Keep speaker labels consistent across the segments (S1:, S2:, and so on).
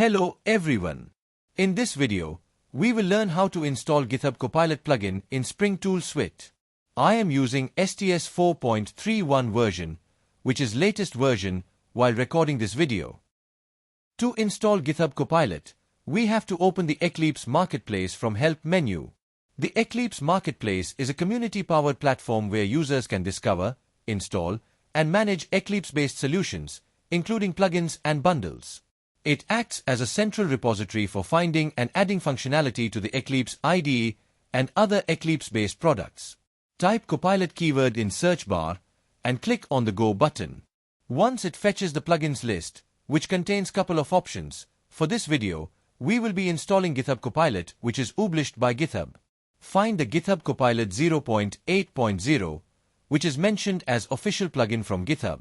S1: Hello everyone. In this video, we will learn how to install Github Copilot plugin in Spring Tool Suite. I am using STS 4.31 version, which is latest version while recording this video. To install Github Copilot, we have to open the Eclipse Marketplace from Help menu. The Eclipse Marketplace is a community-powered platform where users can discover, install, and manage Eclipse-based solutions, including plugins and bundles. It acts as a central repository for finding and adding functionality to the Eclipse IDE and other Eclipse-based products. Type Copilot keyword in search bar and click on the Go button. Once it fetches the plugins list, which contains couple of options, for this video, we will be installing Github Copilot, which is published by GitHub. Find the Github Copilot 0.8.0, which is mentioned as official plugin from GitHub.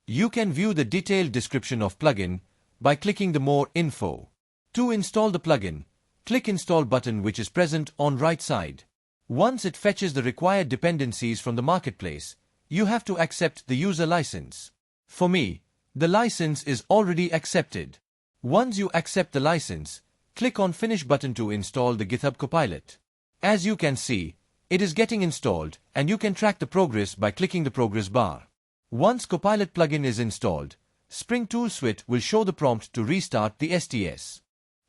S1: You can view the detailed description of plugin by clicking the More Info. To install the plugin, click Install button which is present on right side. Once it fetches the required dependencies from the marketplace, you have to accept the user license. For me, the license is already accepted. Once you accept the license, click on Finish button to install the Github Copilot. As you can see, it is getting installed and you can track the progress by clicking the progress bar. Once Copilot plugin is installed, Spring Tool Suite will show the prompt to restart the STS.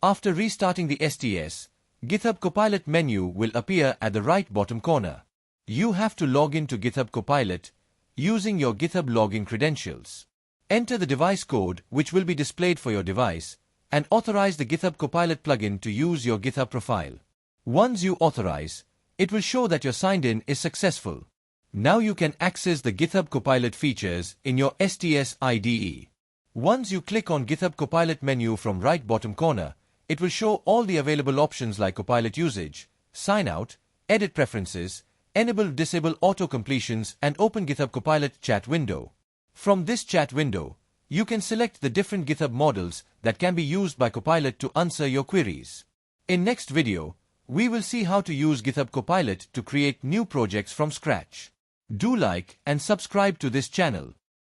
S1: After restarting the STS, Github Copilot menu will appear at the right bottom corner. You have to log in to Github Copilot using your GitHub login credentials. Enter the device code which will be displayed for your device and authorize the Github Copilot plugin to use your GitHub profile. Once you authorize, it will show that your signed in is successful. Now you can access the Github Copilot features in your STS IDE. Once you click on Github Copilot menu from right bottom corner, it will show all the available options like Copilot usage, sign out, edit preferences, enable/disable auto-completions and open Github Copilot chat window. From this chat window, you can select the different GitHub models that can be used by Copilot to answer your queries. In next video, we will see how to use Github Copilot to create new projects from scratch. Do like and subscribe to this channel.